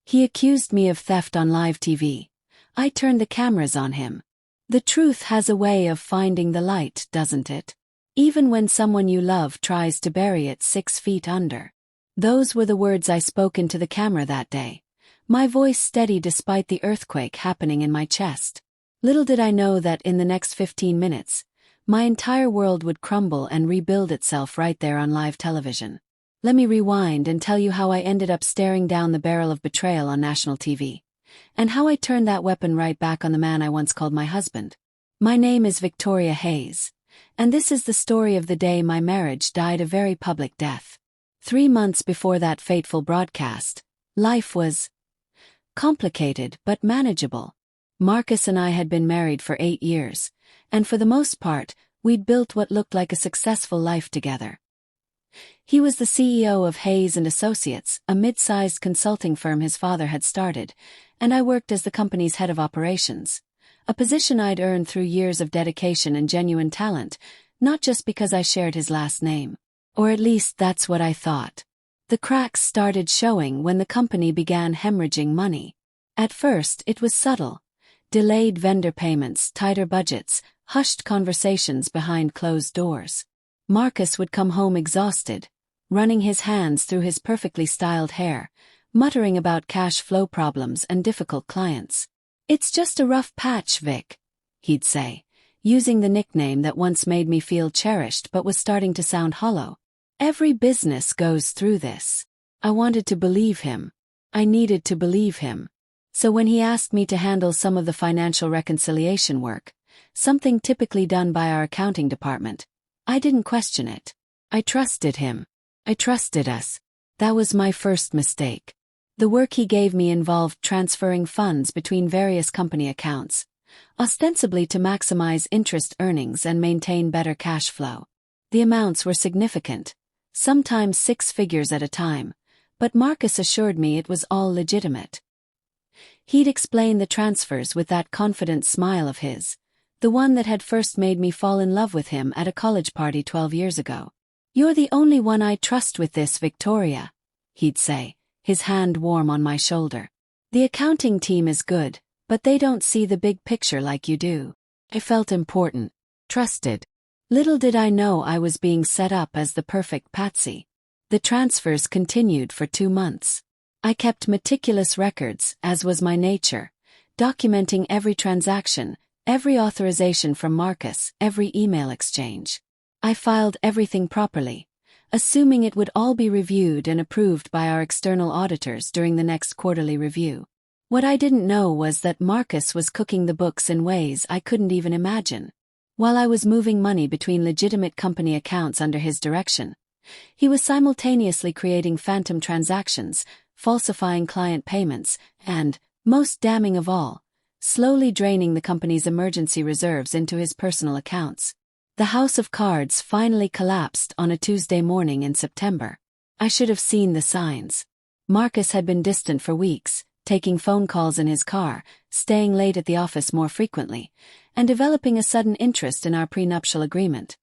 He accused me of theft on live TV. I turned the cameras on him. The truth has a way of finding the light, doesn't it? Even when someone you love tries to bury it 6 feet under. Those were the words I spoke into the camera that day, my voice steady despite the earthquake happening in my chest. Little did I know that in the next 15 minutes, my entire world would crumble and rebuild itself right there on live television. Let me rewind and tell you how I ended up staring down the barrel of betrayal on national TV. And how I turned that weapon right back on the man I once called my husband. My name is Victoria Hayes, and this is the story of the day my marriage died a very public death. 3 months before that fateful broadcast, life was complicated but manageable. Marcus and I had been married for 8 years, and for the most part, we'd built what looked like a successful life together. He was the CEO of Hayes & Associates, a mid-sized consulting firm his father had started, and I worked as the company's head of operations, a position I'd earned through years of dedication and genuine talent, not just because I shared his last name. Or at least that's what I thought. The cracks started showing when the company began hemorrhaging money. At first, it was subtle. Delayed vendor payments, tighter budgets, hushed conversations behind closed doors. Marcus would come home exhausted, running his hands through his perfectly styled hair, muttering about cash flow problems and difficult clients. "It's just a rough patch, Vic," he'd say, using the nickname that once made me feel cherished but was starting to sound hollow. Every business goes through this. I wanted to believe him. I needed to believe him. So when he asked me to handle some of the financial reconciliation work, something typically done by our accounting department, I didn't question it. I trusted him. I trusted us. That was my first mistake. The work he gave me involved transferring funds between various company accounts, ostensibly to maximize interest earnings and maintain better cash flow. The amounts were significant, sometimes 6 figures at a time, but Marcus assured me it was all legitimate. He'd explain the transfers with that confident smile of his, the one that had first made me fall in love with him at a college party 12 years ago. "You're the only one I trust with this, Victoria," he'd say, his hand warm on my shoulder. "The accounting team is good, but they don't see the big picture like you do." I felt important, trusted. Little did I know I was being set up as the perfect patsy. The transfers continued for 2 months. I kept meticulous records, as was my nature, documenting every transaction, every authorization from Marcus, every email exchange. I filed everything properly, assuming it would all be reviewed and approved by our external auditors during the next quarterly review. What I didn't know was that Marcus was cooking the books in ways I couldn't even imagine. While I was moving money between legitimate company accounts under his direction, he was simultaneously creating phantom transactions, falsifying client payments, and, most damning of all, slowly draining the company's emergency reserves into his personal accounts. The house of cards finally collapsed on a Tuesday morning in September. I should have seen the signs. Marcus had been distant for weeks, taking phone calls in his car, staying late at the office more frequently, and developing a sudden interest in our prenuptial agreement,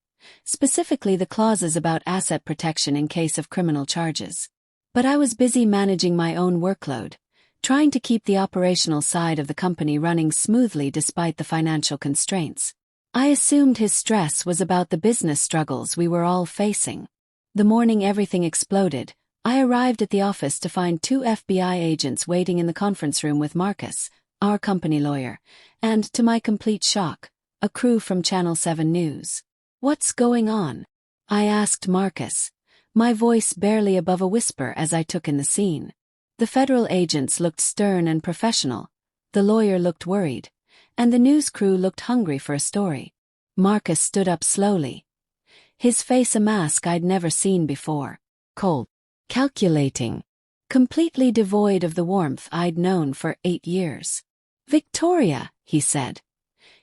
specifically the clauses about asset protection in case of criminal charges. But I was busy managing my own workload, trying to keep the operational side of the company running smoothly despite the financial constraints. I assumed his stress was about the business struggles we were all facing. The morning everything exploded, I arrived at the office to find 2 FBI agents waiting in the conference room with Marcus, our company lawyer, and, to my complete shock, a crew from Channel 7 News. "What's going on?" I asked Marcus, my voice barely above a whisper as I took in the scene. The federal agents looked stern and professional, the lawyer looked worried, and the news crew looked hungry for a story. Marcus stood up slowly, his face a mask I'd never seen before. Cold, calculating, completely devoid of the warmth I'd known for 8 years. "Victoria," he said,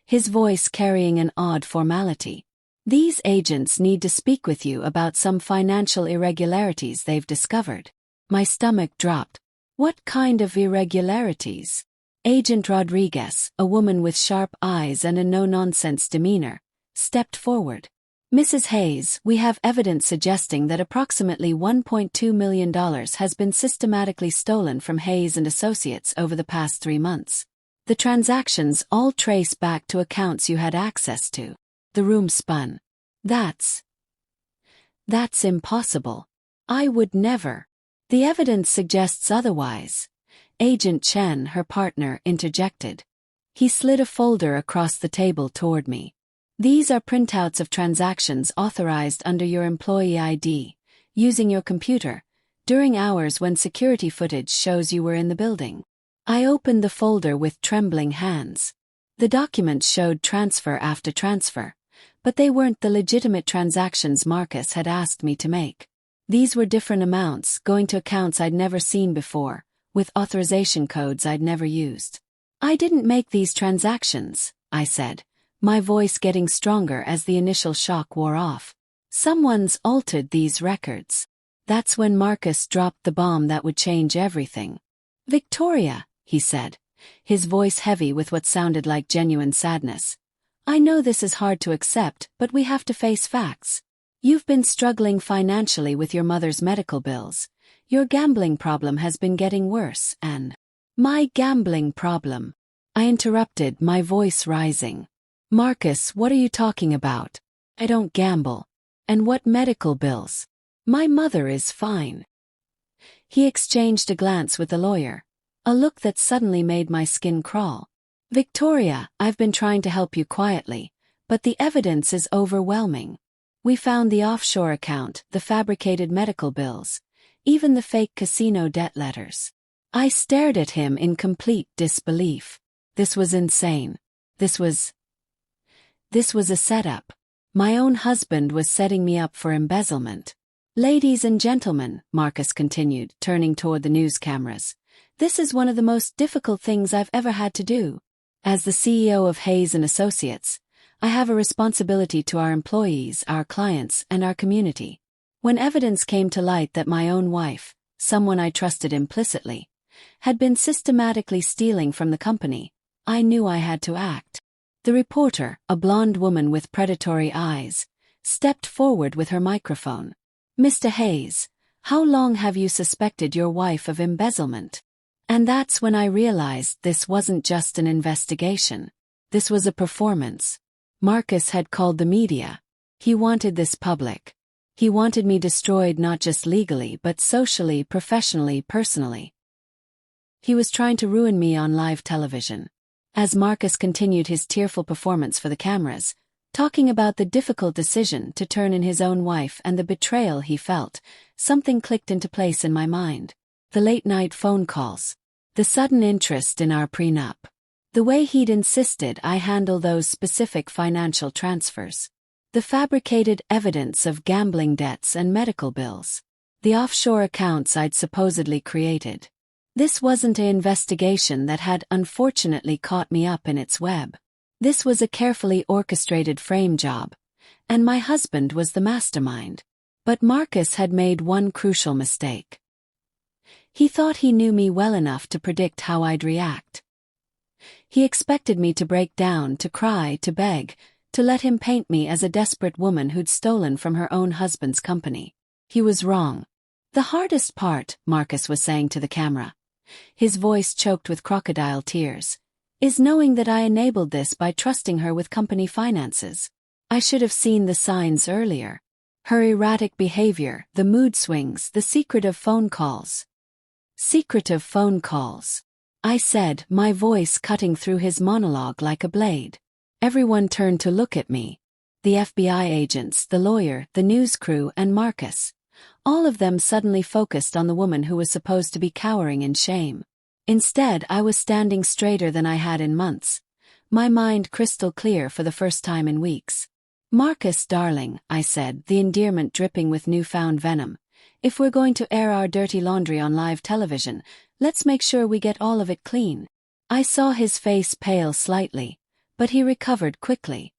his voice carrying an odd formality. "These agents need to speak with you about some financial irregularities they've discovered." My stomach dropped. "What kind of irregularities?" Agent Rodriguez, a woman with sharp eyes and a no-nonsense demeanor, stepped forward. Mrs. Hayes, we have evidence suggesting that approximately $1.2 million has been systematically stolen from Hayes and Associates over the past 3 months. The transactions all trace back to accounts you had access to. The room spun. That's impossible. I would never. The evidence suggests otherwise. Agent Chen, her partner, interjected. He slid a folder across the table toward me. These are printouts of transactions authorized under your employee ID, using your computer, during hours when security footage shows you were in the building. I opened the folder with trembling hands. The documents showed transfer after transfer, but they weren't the legitimate transactions Marcus had asked me to make. These were different amounts, going to accounts I'd never seen before, with authorization codes I'd never used. I didn't make these transactions, I said, my voice getting stronger as the initial shock wore off. Someone's altered these records. That's when Marcus dropped the bomb that would change everything. Victoria, he said, his voice heavy with what sounded like genuine sadness. I know this is hard to accept, but we have to face facts. You've been struggling financially with your mother's medical bills. Your gambling problem has been getting worse, and... My gambling problem? I interrupted, my voice rising. Marcus, what are you talking about? I don't gamble. And what medical bills? My mother is fine. He exchanged a glance with the lawyer, a look that suddenly made my skin crawl. Victoria, I've been trying to help you quietly, but the evidence is overwhelming. We found the offshore account, the fabricated medical bills, even the fake casino debt letters. I stared at him in complete disbelief. This was insane. This was a setup. My own husband was setting me up for embezzlement. Ladies and gentlemen, Marcus continued, turning toward the news cameras, this is one of the most difficult things I've ever had to do. As the CEO of Hayes and Associates, I have a responsibility to our employees, our clients, and our community. When evidence came to light that my own wife, someone I trusted implicitly, had been systematically stealing from the company, I knew I had to act. The reporter, a blonde woman with predatory eyes, stepped forward with her microphone. Mr. Hayes, how long have you suspected your wife of embezzlement? And that's when I realized this wasn't just an investigation. This was a performance. Marcus had called the media. He wanted this public. He wanted me destroyed not just legally but socially, professionally, personally. He was trying to ruin me on live television. As Marcus continued his tearful performance for the cameras, talking about the difficult decision to turn in his own wife and the betrayal he felt, something clicked into place in my mind. The late-night phone calls. The sudden interest in our prenup. The way he'd insisted I handle those specific financial transfers. The fabricated evidence of gambling debts and medical bills. The offshore accounts I'd supposedly created. This wasn't an investigation that had unfortunately caught me up in its web. This was a carefully orchestrated frame job, and my husband was the mastermind. But Marcus had made one crucial mistake. He thought he knew me well enough to predict how I'd react. He expected me to break down, to cry, to beg, to let him paint me as a desperate woman who'd stolen from her own husband's company. He was wrong. The hardest part, Marcus was saying to the camera, his voice choked with crocodile tears, is knowing that I enabled this by trusting her with company finances. I should have seen the signs earlier. Her erratic behavior, the mood swings, the secretive phone calls. Secretive phone calls. I said, my voice cutting through his monologue like a blade. Everyone turned to look at me. The FBI agents, the lawyer, the news crew, and Marcus. All of them suddenly focused on the woman who was supposed to be cowering in shame. Instead, I was standing straighter than I had in months, my mind crystal clear for the first time in weeks. Marcus, darling, I said, the endearment dripping with newfound venom. If we're going to air our dirty laundry on live television, let's make sure we get all of it clean. I saw his face pale slightly, but he recovered quickly.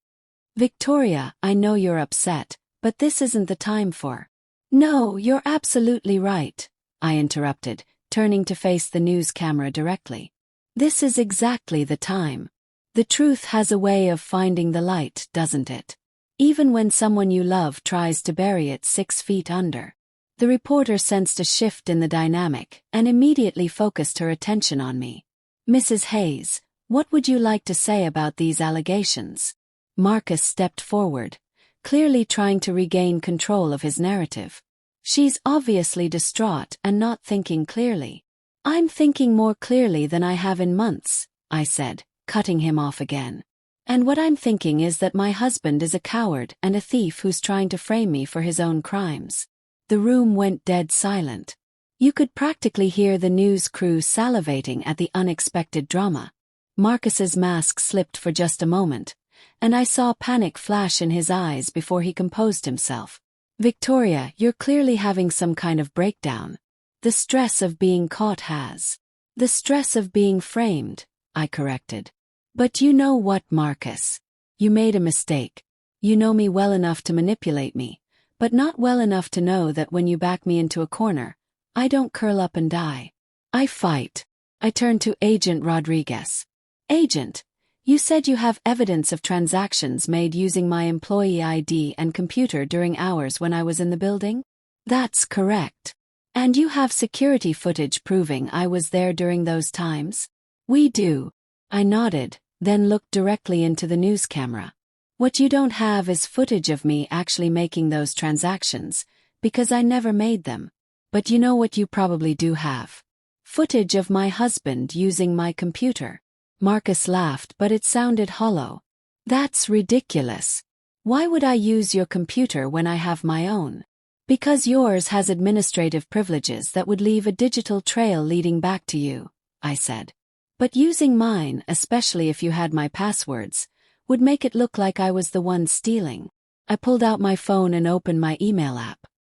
Victoria, I know you're upset, but this isn't the time for... No, you're absolutely right, I interrupted, turning to face the news camera directly. This is exactly the time. The truth has a way of finding the light, doesn't it? even when someone you love tries to bury it 6 feet under. The reporter sensed a shift in the dynamic and immediately focused her attention on me. Mrs. Hayes, what would you like to say about these allegations? Marcus stepped forward, clearly trying to regain control of his narrative. She's obviously distraught and not thinking clearly. I'm thinking more clearly than I have in months, I said, cutting him off again. And what I'm thinking is that my husband is a coward and a thief who's trying to frame me for his own crimes. The room went dead silent. You could practically hear the news crew salivating at the unexpected drama. Marcus's mask slipped for just a moment, and I saw panic flash in his eyes before he composed himself. Victoria, you're clearly having some kind of breakdown. The stress of being caught has. The stress of being framed, I corrected. But you know what, Marcus? You made a mistake. You know me well enough to manipulate me, but not well enough to know that when you back me into a corner, I don't curl up and die. I fight. I turned to Agent Rodriguez. Agent, you said you have evidence of transactions made using my employee ID and computer during hours when I was in the building? That's correct. And you have security footage proving I was there during those times? We do. I nodded, then looked directly into the news camera. What you don't have is footage of me actually making those transactions, because I never made them. But you know what you probably do have? Footage of my husband using my computer. Marcus laughed, but it sounded hollow. That's ridiculous. Why would I use your computer when I have my own? Because yours has administrative privileges that would leave a digital trail leading back to you, I said. But using mine, especially if you had my passwords, would make it look like I was the one stealing. I pulled out my phone and opened my email app.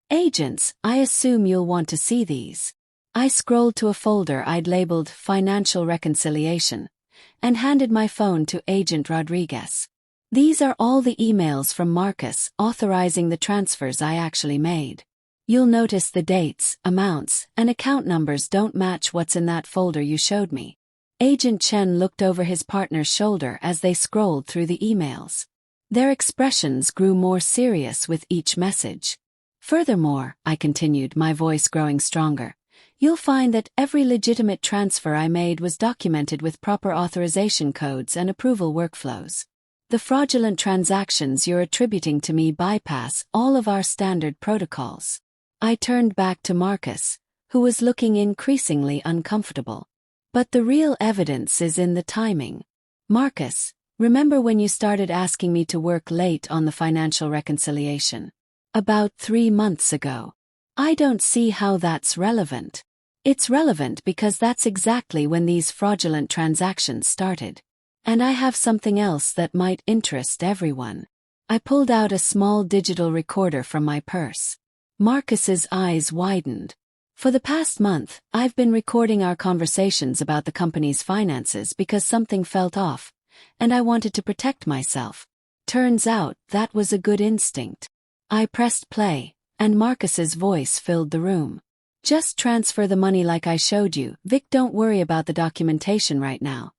Agents, I assume you'll want to see these. I scrolled to a folder I'd labeled Financial Reconciliation and handed my phone to Agent Rodriguez. These are all the emails from Marcus authorizing the transfers I actually made. You'll notice the dates, amounts, and account numbers don't match what's in that folder you showed me. Agent Chen looked over his partner's shoulder as they scrolled through the emails. Their expressions grew more serious with each message. Furthermore, I continued, my voice growing stronger, you'll find that every legitimate transfer I made was documented with proper authorization codes and approval workflows. The fraudulent transactions you're attributing to me bypass all of our standard protocols. I turned back to Marcus, who was looking increasingly uncomfortable. But the real evidence is in the timing. Marcus, remember when you started asking me to work late on the financial reconciliation? About 3 months ago. I don't see how that's relevant. It's relevant because that's exactly when these fraudulent transactions started. And I have something else that might interest everyone. I pulled out a small digital recorder from my purse. Marcus's eyes widened. For the past month, I've been recording our conversations about the company's finances because something felt off, and I wanted to protect myself. Turns out, that was a good instinct. I pressed play, and Marcus's voice filled the room. Just transfer the money like I showed you, Vic. Don't worry about the documentation right now.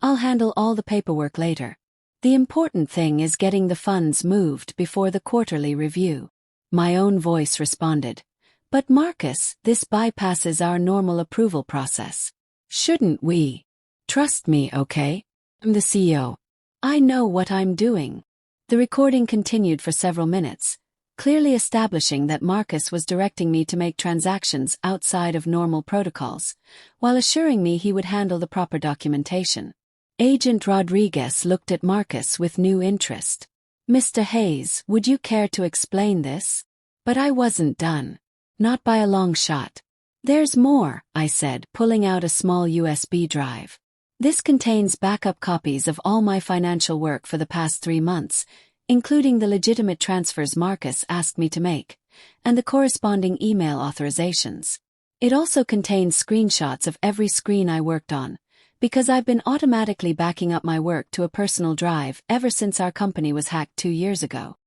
I'll handle all the paperwork later. The important thing is getting the funds moved before the quarterly review. My own voice responded. But Marcus, this bypasses our normal approval process. Shouldn't we? Trust me, okay? I'm the CEO. I know what I'm doing. The recording continued for several minutes, clearly establishing that Marcus was directing me to make transactions outside of normal protocols, while assuring me he would handle the proper documentation. Agent Rodriguez looked at Marcus with new interest. Mr. Hayes, would you care to explain this? But I wasn't done. Not by a long shot. There's more, I said, pulling out a small USB drive. This contains backup copies of all my financial work for the past 3 months, including the legitimate transfers Marcus asked me to make, and the corresponding email authorizations. It also contains screenshots of every screen I worked on, because I've been automatically backing up my work to a personal drive ever since our company was hacked 2 years ago.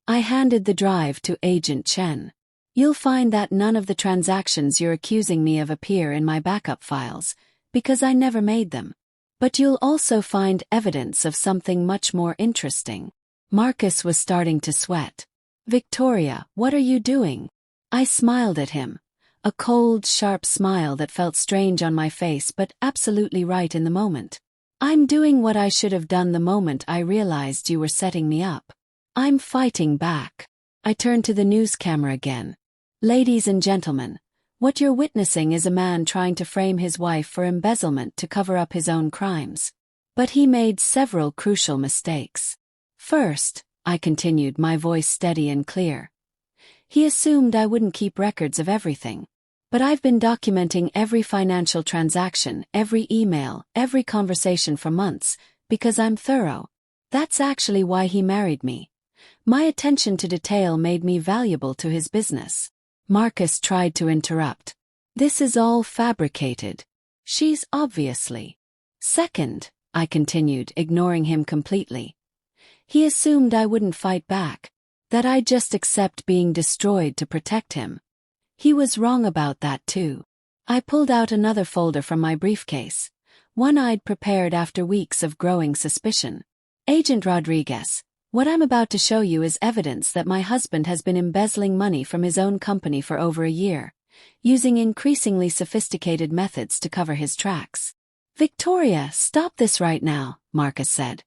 I handed the drive to Agent Chen. You'll find that none of the transactions you're accusing me of appear in my backup files, because I never made them. But you'll also find evidence of something much more interesting. Marcus was starting to sweat. "Victoria, what are you doing?" I smiled at him. A cold, sharp smile that felt strange on my face but absolutely right in the moment. "I'm doing what I should have done the moment I realized you were setting me up. I'm fighting back." I turned to the news camera again. "Ladies and gentlemen, what you're witnessing is a man trying to frame his wife for embezzlement to cover up his own crimes. But he made several crucial mistakes. First," I continued, my voice steady and clear, "he assumed I wouldn't keep records of everything. But I've been documenting every financial transaction, every email, every conversation for months, because I'm thorough. That's actually why he married me. My attention to detail made me valuable to his business." Marcus tried to interrupt. "This is all fabricated. She's obviously." "Second," I continued, ignoring him completely, "he assumed I wouldn't fight back, that I'd just accept being destroyed to protect him. He was wrong about that too." I pulled out another folder from my briefcase, one I'd prepared after weeks of growing suspicion. "Agent Rodriguez, what I'm about to show you is evidence that my husband has been embezzling money from his own company for over a year, using increasingly sophisticated methods to cover his tracks." "Victoria, stop this right now," Marcus said,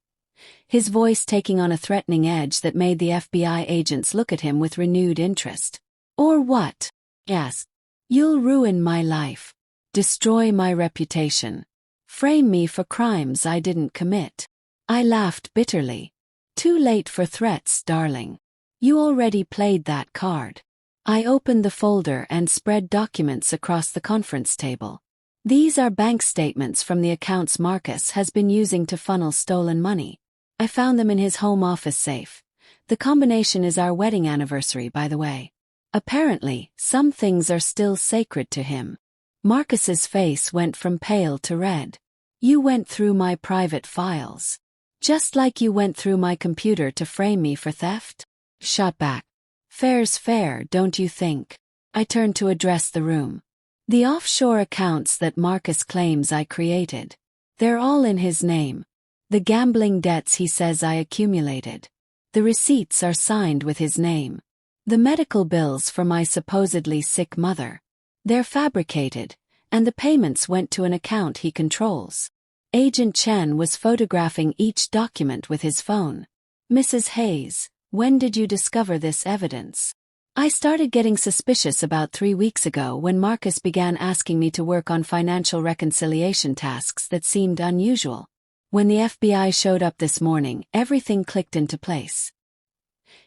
his voice taking on a threatening edge that made the FBI agents look at him with renewed interest. "Or what?" "Yes. You'll ruin my life, destroy my reputation, frame me for crimes I didn't commit." I laughed bitterly. "Too late for threats, darling. You already played that card." I opened the folder and spread documents across the conference table. These are bank statements from the accounts Marcus has been using to funnel stolen money. I found them in his home office safe. The combination is our wedding anniversary, by the way. Apparently, some things are still sacred to him. Marcus's face went from pale to red. "You went through my private files. Just like you went through my computer to frame me for theft?" Shot back. "Fair's fair, don't you think?" I turned to address the room. "The offshore accounts that Marcus claims I created. They're all in his name. The gambling debts he says I accumulated. The receipts are signed with his name. The medical bills for my supposedly sick mother. They're fabricated, and the payments went to an account he controls." Agent Chen was photographing each document with his phone. "Mrs. Hayes, when did you discover this evidence?" "I started getting suspicious about 3 weeks ago when Marcus began asking me to work on financial reconciliation tasks that seemed unusual. When the FBI showed up this morning, everything clicked into place.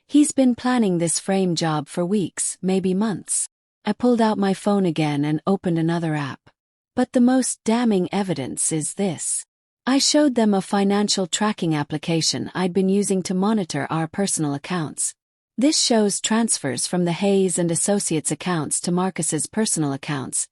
He's been planning this frame job for weeks, maybe months." I pulled out my phone again and opened another app. "But the most damning evidence is this." I showed them a financial tracking application I'd been using to monitor our personal accounts. This shows transfers from the Hayes and Associates accounts to Marcus's personal accounts,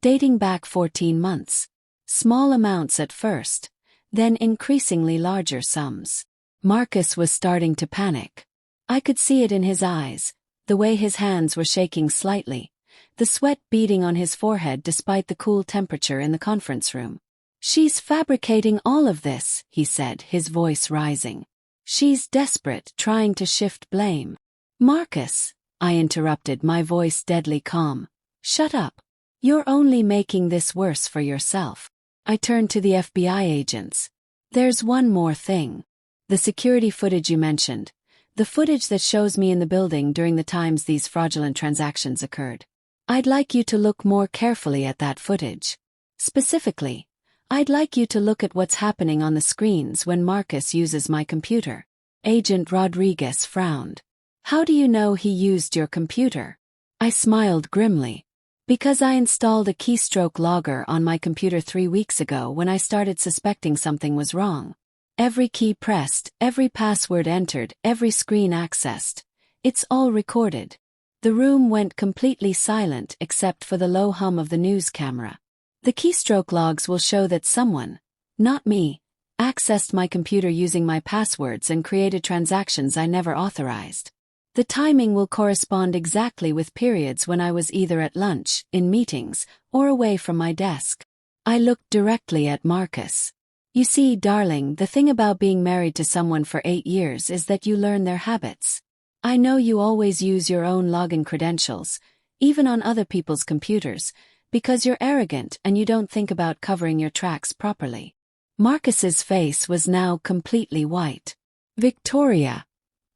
dating back 14 months. Small amounts at first, then increasingly larger sums. Marcus was starting to panic. I could see it in his eyes, the way his hands were shaking slightly, the sweat beading on his forehead despite the cool temperature in the conference room. "She's fabricating all of this," he said, his voice rising. "She's desperate, trying to shift blame." "Marcus," I interrupted, my voice deadly calm. "Shut up. You're only making this worse for yourself." I turned to the FBI agents. "There's one more thing. The security footage you mentioned. The footage that shows me in the building during the times these fraudulent transactions occurred. I'd like you to look more carefully at that footage. Specifically, I'd like you to look at what's happening on the screens when Marcus uses my computer." Agent Rodriguez frowned. "How do you know he used your computer?" I smiled grimly. "Because I installed a keystroke logger on my computer 3 weeks ago when I started suspecting something was wrong. Every key pressed, every password entered, every screen accessed. It's all recorded." The room went completely silent except for the low hum of the news camera. "The keystroke logs will show that someone, not me, accessed my computer using my passwords and created transactions I never authorized. The timing will correspond exactly with periods when I was either at lunch, in meetings, or away from my desk." I looked directly at Marcus. You see, darling, the thing about being married to someone for 8 years is that you learn their habits. I know you always use your own login credentials, even on other people's computers, because you're arrogant and you don't think about covering your tracks properly. Marcus's face was now completely white. Victoria,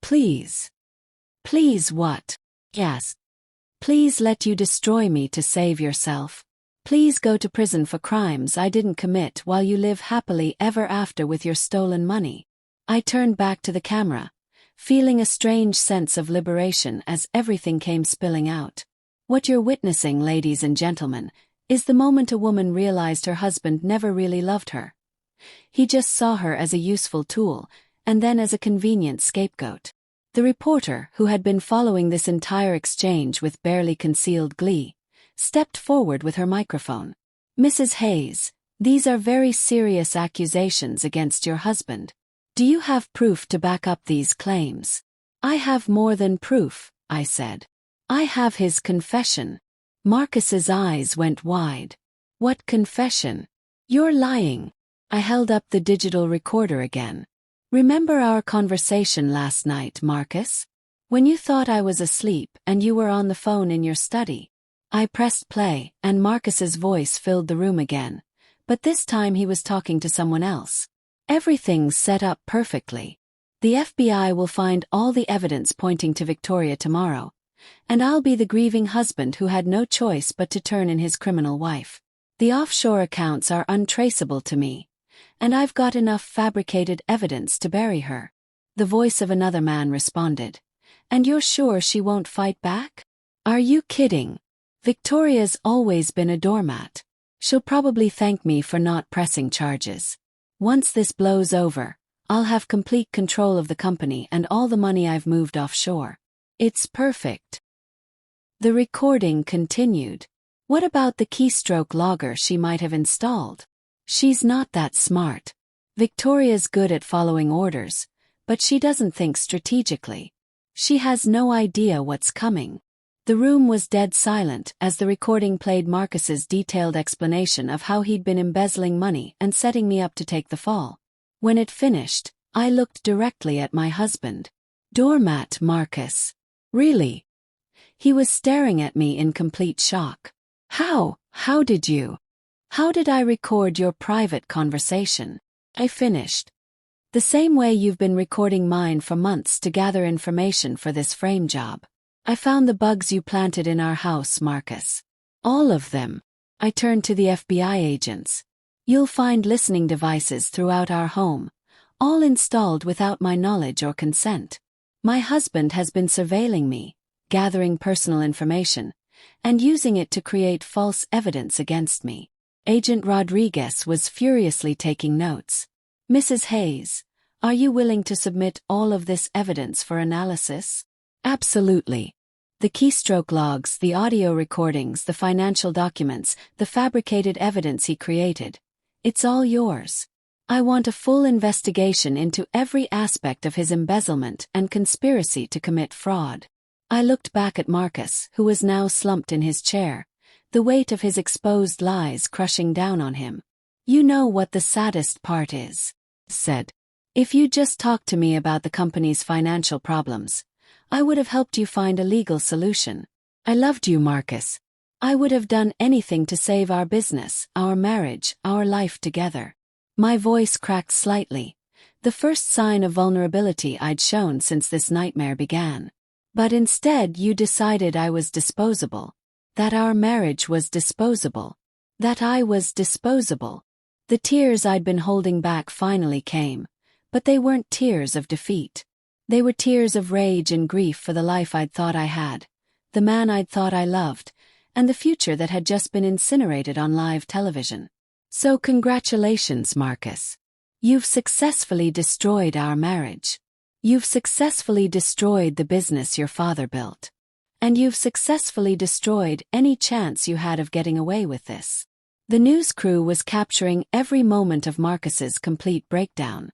please. Please what? Yes. Please let you destroy me to save yourself. Please go to prison for crimes I didn't commit while you live happily ever after with your stolen money. I turned back to the camera, feeling a strange sense of liberation as everything came spilling out. What you're witnessing, ladies and gentlemen, is the moment a woman realized her husband never really loved her. He just saw her as a useful tool, and then as a convenient scapegoat. The reporter, who had been following this entire exchange with barely concealed glee, stepped forward with her microphone. Mrs. Hayes, these are very serious accusations against your husband. Do you have proof to back up these claims? I have more than proof, I said. I have his confession. Marcus's eyes went wide. What confession? You're lying. I held up the digital recorder again. Remember our conversation last night, Marcus? When you thought I was asleep and you were on the phone in your study. I pressed play, and Marcus's voice filled the room again, but this time he was talking to someone else. Everything's set up perfectly. The FBI will find all the evidence pointing to Victoria tomorrow, and I'll be the grieving husband who had no choice but to turn in his criminal wife. The offshore accounts are untraceable to me, and I've got enough fabricated evidence to bury her. The voice of another man responded. And you're sure she won't fight back? Are you kidding? Victoria's always been a doormat. She'll probably thank me for not pressing charges. Once this blows over, I'll have complete control of the company and all the money I've moved offshore. It's perfect. The recording continued. What about the keystroke logger she might have installed? She's not that smart. Victoria's good at following orders, but she doesn't think strategically. She has no idea what's coming. The room was dead silent as the recording played Marcus's detailed explanation of how he'd been embezzling money and setting me up to take the fall. When it finished, I looked directly at my husband. Doormat, Marcus. Really? He was staring at me in complete shock. How did you? How did I record your private conversation? I finished. The same way you've been recording mine for months to gather information for this frame job. I found the bugs you planted in our house, Marcus. All of them. I turned to the FBI agents. You'll find listening devices throughout our home, all installed without my knowledge or consent. My husband has been surveilling me, gathering personal information, and using it to create false evidence against me. Agent Rodriguez was furiously taking notes. Mrs. Hayes, are you willing to submit all of this evidence for analysis? Absolutely. The keystroke logs, the audio recordings, the financial documents, the fabricated evidence he created. It's all yours. I want a full investigation into every aspect of his embezzlement and conspiracy to commit fraud. I looked back at Marcus, who was now slumped in his chair, the weight of his exposed lies crushing down on him. You know what the saddest part is, said. If you just talked to me about the company's financial problems, I would have helped you find a legal solution. I loved you, Marcus. I would have done anything to save our business, our marriage, our life together. My voice cracked slightly, the first sign of vulnerability I'd shown since this nightmare began. But instead you decided I was disposable. That our marriage was disposable. That I was disposable. The tears I'd been holding back finally came, but they weren't tears of defeat. They were tears of rage and grief for the life I'd thought I had, the man I'd thought I loved, and the future that had just been incinerated on live television. So congratulations, Marcus. You've successfully destroyed our marriage. You've successfully destroyed the business your father built. And you've successfully destroyed any chance you had of getting away with this. The news crew was capturing every moment of Marcus's complete breakdown.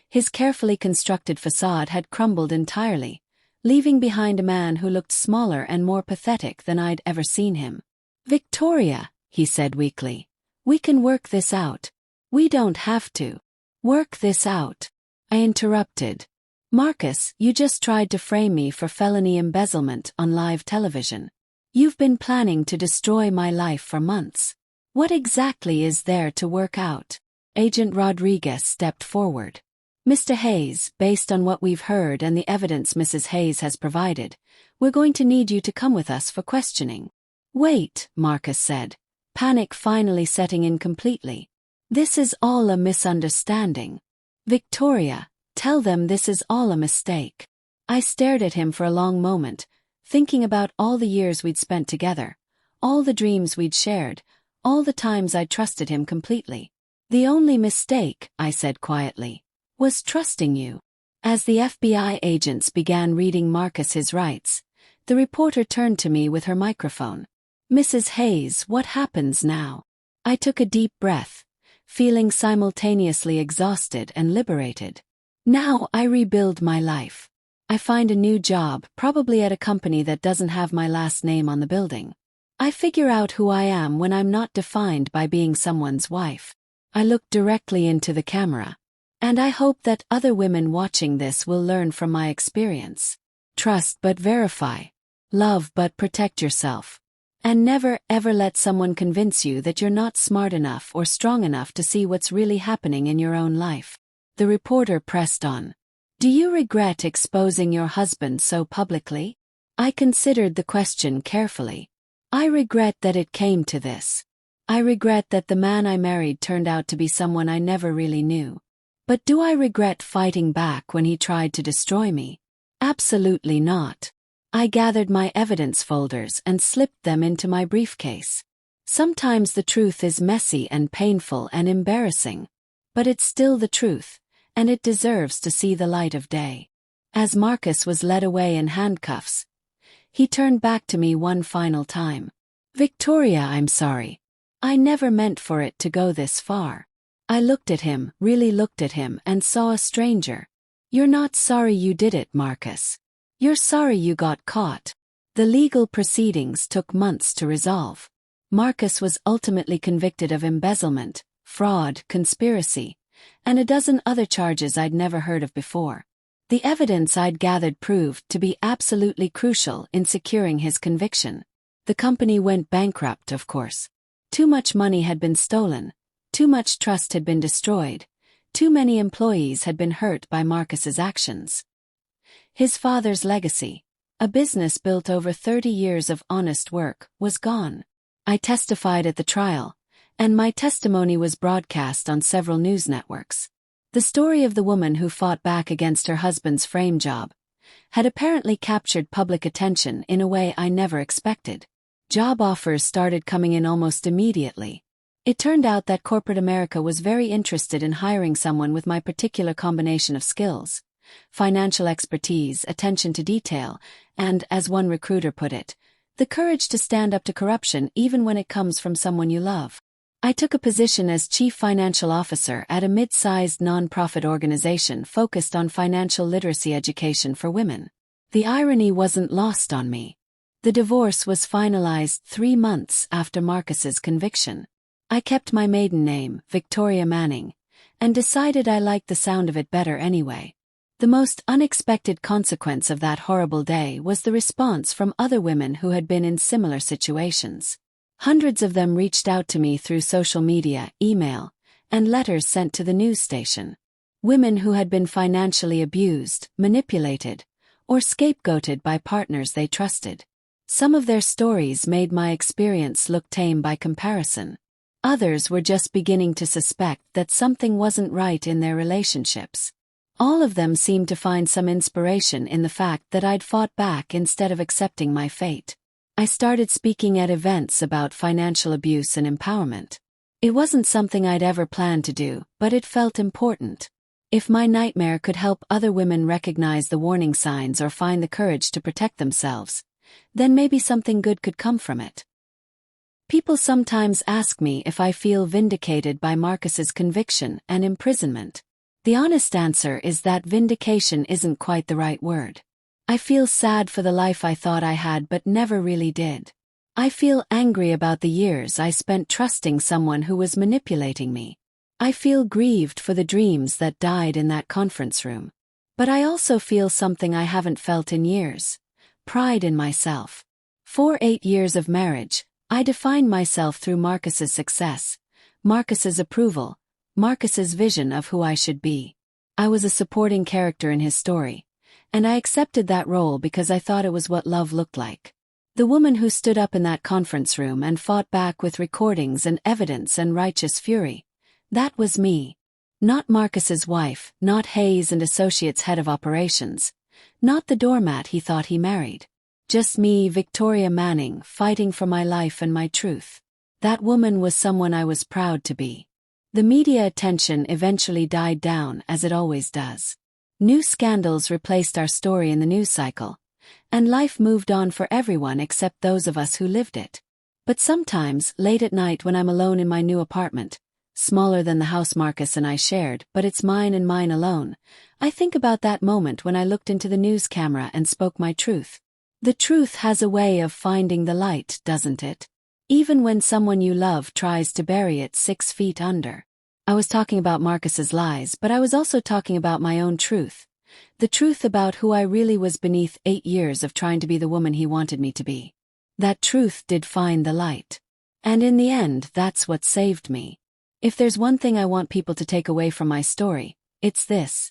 His carefully constructed facade had crumbled entirely, leaving behind a man who looked smaller and more pathetic than I'd ever seen him. Victoria, he said weakly, we can work this out. We don't have to work this out. I interrupted. Marcus, you just tried to frame me for felony embezzlement on live television. You've been planning to destroy my life for months. What exactly is there to work out? Agent Rodriguez stepped forward. Mr. Hayes, based on what we've heard and the evidence Mrs. Hayes has provided, we're going to need you to come with us for questioning. Wait, Marcus said, panic finally setting in completely. This is all a misunderstanding. Victoria, tell them this is all a mistake. I stared at him for a long moment, thinking about all the years we'd spent together, all the dreams we'd shared, all the times I'd trusted him completely. The only mistake, I said quietly, was trusting you. As the FBI agents began reading Marcus his rights, the reporter turned to me with her microphone. Mrs. Hayes, what happens now? I took a deep breath, feeling simultaneously exhausted and liberated. Now I rebuild my life. I find a new job, probably at a company that doesn't have my last name on the building. I figure out who I am when I'm not defined by being someone's wife. I look directly into the camera. And I hope that other women watching this will learn from my experience. Trust but verify. Love but protect yourself. And never ever let someone convince you that you're not smart enough or strong enough to see what's really happening in your own life. The reporter pressed on. Do you regret exposing your husband so publicly? I considered the question carefully. I regret that it came to this. I regret that the man I married turned out to be someone I never really knew. But do I regret fighting back when he tried to destroy me? Absolutely not. I gathered my evidence folders and slipped them into my briefcase. Sometimes the truth is messy and painful and embarrassing. But it's still the truth, and it deserves to see the light of day. As Marcus was led away in handcuffs, he turned back to me one final time. Victoria, I'm sorry. I never meant for it to go this far. I looked at him, really looked at him, and saw a stranger. You're not sorry you did it, Marcus. You're sorry you got caught. The legal proceedings took months to resolve. Marcus was ultimately convicted of embezzlement, fraud, conspiracy, and a dozen other charges I'd never heard of before. The evidence I'd gathered proved to be absolutely crucial in securing his conviction. The company went bankrupt, of course. Too much money had been stolen. Too much trust had been destroyed. Too many employees had been hurt by Marcus's actions. His father's legacy, a business built over 30 years of honest work, was gone. I testified at the trial, and my testimony was broadcast on several news networks. The story of the woman who fought back against her husband's frame job had apparently captured public attention in a way I never expected. Job offers started coming in almost immediately. It turned out that corporate America was very interested in hiring someone with my particular combination of skills, financial expertise, attention to detail, and, as one recruiter put it, the courage to stand up to corruption even when it comes from someone you love. I took a position as chief financial officer at a mid-sized non-profit organization focused on financial literacy education for women. The irony wasn't lost on me. The divorce was finalized 3 months after Marcus's conviction. I kept my maiden name, Victoria Manning, and decided I liked the sound of it better anyway. The most unexpected consequence of that horrible day was the response from other women who had been in similar situations. Hundreds of them reached out to me through social media, email, and letters sent to the news station. Women who had been financially abused, manipulated, or scapegoated by partners they trusted. Some of their stories made my experience look tame by comparison. Others were just beginning to suspect that something wasn't right in their relationships. All of them seemed to find some inspiration in the fact that I'd fought back instead of accepting my fate. I started speaking at events about financial abuse and empowerment. It wasn't something I'd ever planned to do, but it felt important. If my nightmare could help other women recognize the warning signs or find the courage to protect themselves, then maybe something good could come from it. People sometimes ask me if I feel vindicated by Marcus's conviction and imprisonment. The honest answer is that vindication isn't quite the right word. I feel sad for the life I thought I had but never really did. I feel angry about the years I spent trusting someone who was manipulating me. I feel grieved for the dreams that died in that conference room. But I also feel something I haven't felt in years: pride in myself. For 8 years of marriage, I defined myself through Marcus's success, Marcus's approval, Marcus's vision of who I should be. I was a supporting character in his story, and I accepted that role because I thought it was what love looked like. The woman who stood up in that conference room and fought back with recordings and evidence and righteous fury. That was me. Not Marcus's wife, not Hayes and Associates head of operations, not the doormat he thought he married. Just me, Victoria Manning, fighting for my life and my truth. That woman was someone I was proud to be. The media attention eventually died down, as it always does. New scandals replaced our story in the news cycle, and life moved on for everyone except those of us who lived it. But sometimes, late at night when I'm alone in my new apartment, smaller than the house Marcus and I shared, but it's mine and mine alone, I think about that moment when I looked into the news camera and spoke my truth. The truth has a way of finding the light, doesn't it? Even when someone you love tries to bury it 6 feet under. I was talking about Marcus's lies, but I was also talking about my own truth. The truth about who I really was beneath 8 years of trying to be the woman he wanted me to be. That truth did find the light. And in the end, that's what saved me. If there's one thing I want people to take away from my story, it's this: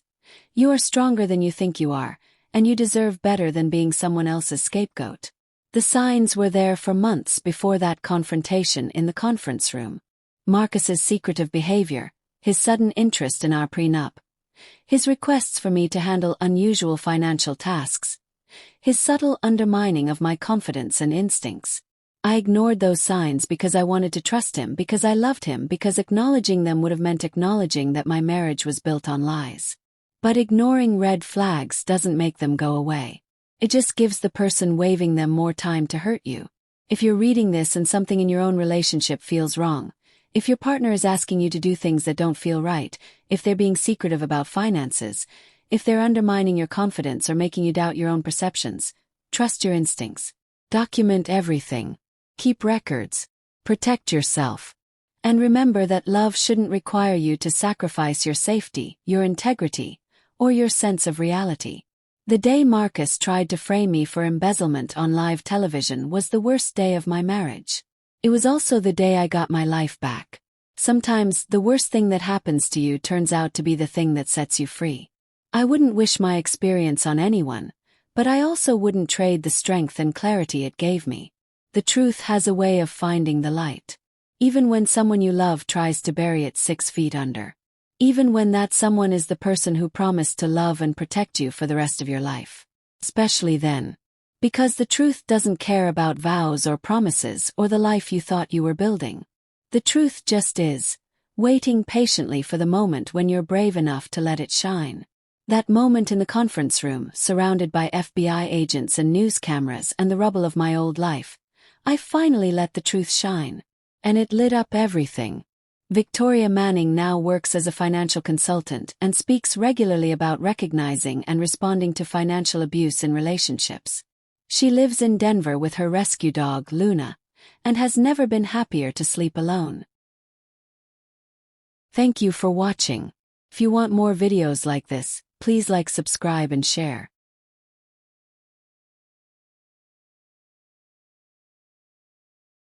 you are stronger than you think you are, and you deserve better than being someone else's scapegoat. The signs were there for months before that confrontation in the conference room. Marcus's secretive behavior, his sudden interest in our prenup, his requests for me to handle unusual financial tasks, his subtle undermining of my confidence and instincts. I ignored those signs because I wanted to trust him, because I loved him, because acknowledging them would have meant acknowledging that my marriage was built on lies. But ignoring red flags doesn't make them go away. It just gives the person waving them more time to hurt you. If you're reading this and something in your own relationship feels wrong, if your partner is asking you to do things that don't feel right, if they're being secretive about finances, if they're undermining your confidence or making you doubt your own perceptions, trust your instincts. Document everything. Keep records. Protect yourself. And remember that love shouldn't require you to sacrifice your safety, your integrity, or your sense of reality. The day Marcus tried to frame me for embezzlement on live television was the worst day of my marriage. It was also the day I got my life back. Sometimes, the worst thing that happens to you turns out to be the thing that sets you free. I wouldn't wish my experience on anyone, but I also wouldn't trade the strength and clarity it gave me. The truth has a way of finding the light. Even when someone you love tries to bury it 6 feet under. Even when that someone is the person who promised to love and protect you for the rest of your life. Especially then. Because the truth doesn't care about vows or promises or the life you thought you were building. The truth just is, waiting patiently for the moment when you're brave enough to let it shine. That moment in the conference room, surrounded by FBI agents and news cameras and the rubble of my old life, I finally let the truth shine. And it lit up everything. Victoria Manning now works as a financial consultant and speaks regularly about recognizing and responding to financial abuse in relationships. She lives in Denver with her rescue dog, Luna, and has never been happier to sleep alone. Thank you for watching. If you want more videos like this, please like, subscribe, and share.